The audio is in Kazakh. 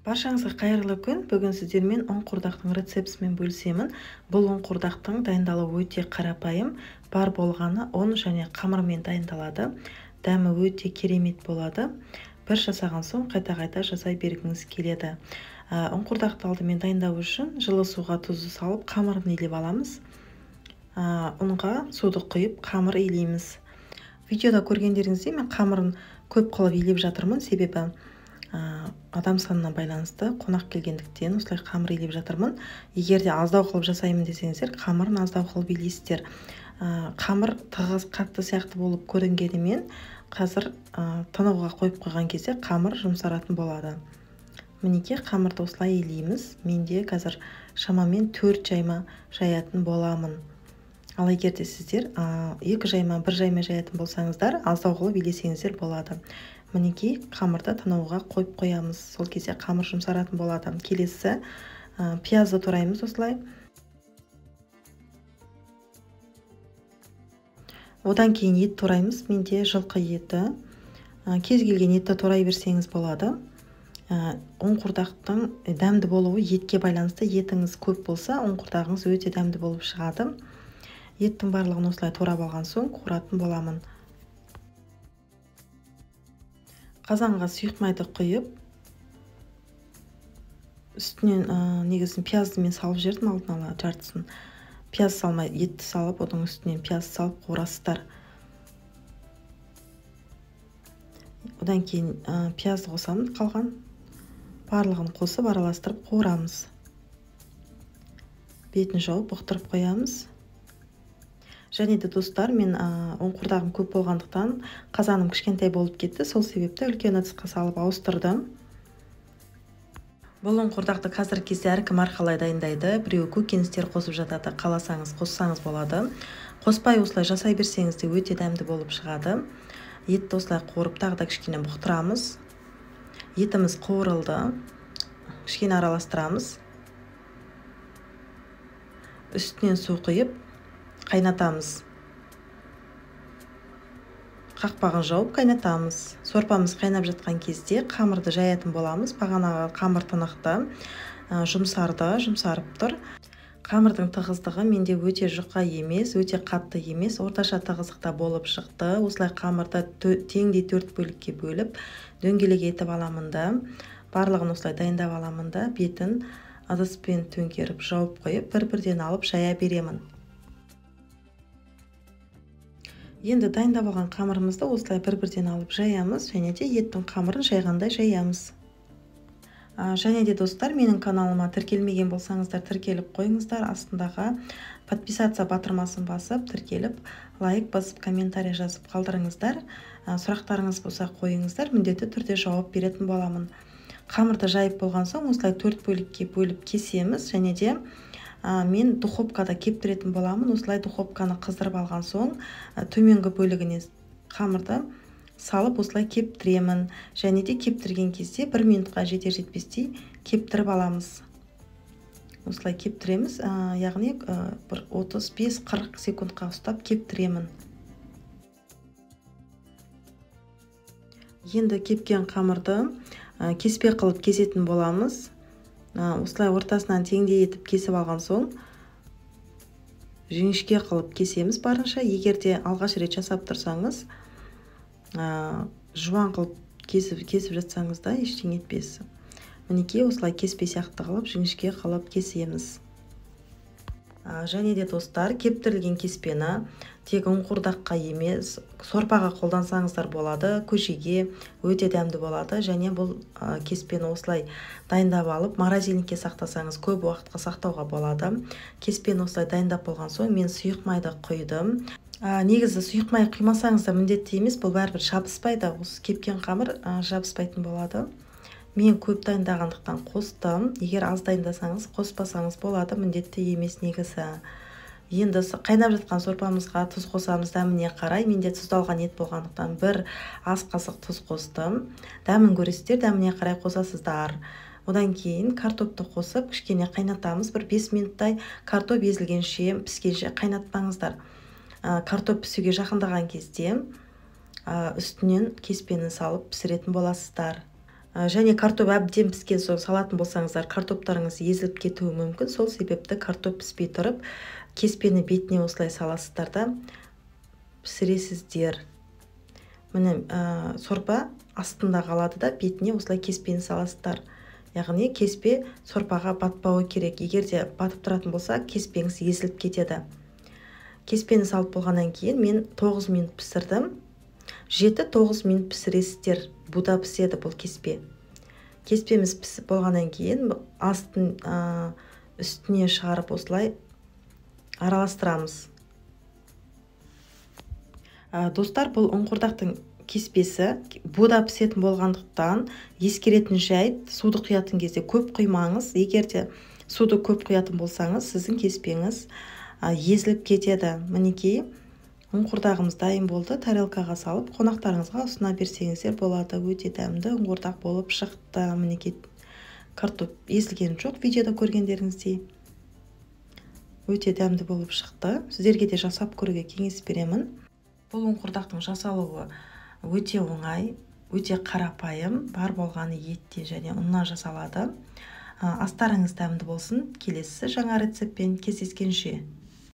Баршаңызға қайырлы күн. Бүгін сіздермен ұн қуырдақтың рецептісімен бөлісемін. Бұл ұн қуырдақтың дайындалуы өте қарапайым. Бар болғаны ұн және қамырмен дайындалады. Дәмі өте керемет болады. Бір жасаған соң қайта-қайта жасай бергіңіз келеді. Ұн қуырдақты алдымен дайындау үшін жылы суға тұзды салып, қамырын илеп аламыз. Ұнға суды құйып, қамыр илейміз. Видеода көргендеріңіздей мен қамырын көп қылып илеп жатырмын, себебі адам санына байланысты қонақ келгендіктен осылай қамыр илеп жатырмын. Егер де аздау қылып жасаймын десеңіздер, қамырын аздау қылып илейсіздер. Қамыр тығыз қатты сияқты болып көрінгенімен, қазір тынуға қойып қойған кезде қамыр жұмсаратын болады. Мінеке қамырды осылай илейміз. Менде қазір шамамен 4 жайма жаятын боламын. Ал егер де сіздер 2 жайма, 1 жайма жаятын болсаңыздар, аздау қылып илесеңіздер болады. Мінекей қамырды тынуға қойып қоямыз. Сол кезде қамыр жұмсаратын болады. Келесі пиязды тураймыз осылай. Одан кейін ет тураймыз. Менде жылқы еті. Кез келген етті турай берсеңіз болады. Ұн қуырдақтың дәмді болуы етке байланысты. Етіңіз көп болса, ұн қуырдағыңыз өте дәмді болып шығады. Еттің барлығын осылай турап алған соң қуыратын боламын. Қазанға сұйық майды құйып, үстінен негізін пиязды мен салып жердім алдын ала жартысын. Пияз салмай, етті салып, оның үстінен пияз салып қуырасыздар. Одан кейін пиязды қосамыз, қалған барлығын қосып араластырып қуырамыз. Бетін жауып бұқтырып қоямыз. Және де достар, мен ұн қуырдағым көп болғандықтан қазаным кішкентай болып кетті. Сол себепті үлкен ыдысқа салып ауыстырдым. Бұл ұн қуырдақты қазіргі кезде әркім әрқалай дайындайды. Біреуі көкөністер қосып жатады, қаласаңыз қоссаңыз болады. Қоспай осылай жасай берсеңіз де өте дәмді болып шығады. Етті осылай қуырып тағы да кішкене бұқтырамыз. Етіміз қуырылды. Кішкене араластырамыз. Үстінен су құйып қайнатамыз. Қақпағын жауып қайнатамыз. Сорпамыз қайнап жатқан кезде қамырды жаятын боламыз. Бағанағы қамыр тынықты, жұмсарып тұр. Қамырдың тығыздығы менде өте жұқа емес, өте қатты емес, орташа тығыздықта болып шықты. Осылай қамырды теңдей 4 бөлікке бөліп, дөңгелек етіп аламын да. Барлығын осылай дайындап аламын да, бетін ыдыспен төңкеріп жауып қойып, бір-бірден алып жая беремін. Енді дайындап алған қамырымызды осылай бір-бірден алып жаямыз, және де еттің қамырын жайғандай жаямыз. Және де достар, менің каналыма тіркелмеген болсаңыздар, тіркеліп қойыңыздар. Астындағы подписаться батырмасын басып, тіркеліп, лайк басып, комментарий жазып қалдырыңыздар. Сұрақтарыңыз болса қойыңыздар, міндетті түрде жауап беретін боламын. Қамырды жайып болған соң осылай 4 бөлікке бөліп кесеміз, және де мен духовкада кептіретін боламын. Осылай духовканы қыздырып алған соң төменгі бөлігіне қамырды салып осылай кептіремін. Және де кептірген кезде 1 минутқа жетер-жетпестей кептіріп аламыз. Осылай кептіреміз, яғни 35-40 секундқа ұстап кептіремін. Енді кепкен қамырды кеспе қылып кесетін боламыз. Осылай ортасынан теңдей етіп кесіп алған соң жіңішке қылып кесеміз барынша. Егер де алғаш рет жасап тұрсаңыз, жуан қылып кесіп жатсаңыз да ештеңе етпес. Мінекей осылай кеспе сияқты қылып жіңішке қылып кесеміз. Және де достар, кептірілген кеспені тек ұн қуырдаққа емес, сорпаға қолдансаңыздар болады, көжеге өте дәмді болады. Және бұл кеспені осылай дайындап алып, морозильникке сақтасаңыз көп уақытқа сақтауға болады. Кеспені осылай дайындап болған соң мен сұйық майды құйдым. Негізі сұйық май құймасаңыз да міндетті емес, бұл бәрібір жабыспайды. Осы кепкен қамыр жабыспайтын болады. Мен көп дайындағандықтан қостым. Егер аз дайындасаңыз, қоспасаңыз болады, міндетті емес негізі. Енді қайнап жатқан сорпамызға тұз қосамыз, дәміне қарай. Менде тұздалған ет болғандықтан 1 ас қасық тұз қостым. Дәмін көресіздер, дәміне қарай қосасыздар. Одан кейін картопты қосып, кішкене қайнатамыз. 5 минуттай картоп езілгенше, піскенше қайнатпаңыздар. Картоп пісуге жақындаған кезде үстінен кеспені салып пісіретін боласыздар. Және картоп әбден піскен соң салатын болсаңыздар, картоптарыңыз езіліп кетуі мүмкін. Сол себепті картоп піспей тұрып, кеспені бетіне осылай саласыздар да пісіресіздер. Міне сорпа астында қалады да, бетіне осылай кеспені саласыздар. Яғни кеспе сорпаға батпауы керек. Егер де батып тұратын болса, кеспеңіз езіліп кетеді. Кеспені салып болғаннан кейін мен 9 минут пісірдім. 7-9 минут пісіресіздер. Буда піседі бұл кеспе. Кеспеміз пісіп болғаннан кейін астын үстіне шығарып осылай араластырамыз. Достар, бұл ұнқұрдақтың кеспесі буда пісетін болғандықтан ескеретін жайт, суды құятын кезде көп құймаңыз. Егер де суды көп құятын болсаңыз, сіздің кеспеңіз езіліп кетеді. Мінекей, ұнқұрдағымыз дайын болды. Тарелкаға салып, қонақтарыңызға ұсына берсеңіздер болады. Өте дәмді ұнқұрдақ болып шықты. Мінекей, картоп езілген жоқ, видеода көргендеріңіздей. Өте дәмді болып шықты. Сіздерге де жасап көруге кеңес беремін. Бұл ұнқұрдақтың жасалуы өте оңай, өте қарапайым, бар болғаны еттен және ұннан жасалады. Астарыңыз дәмді болсын. Келесі жаңа рецептпен кездескенше.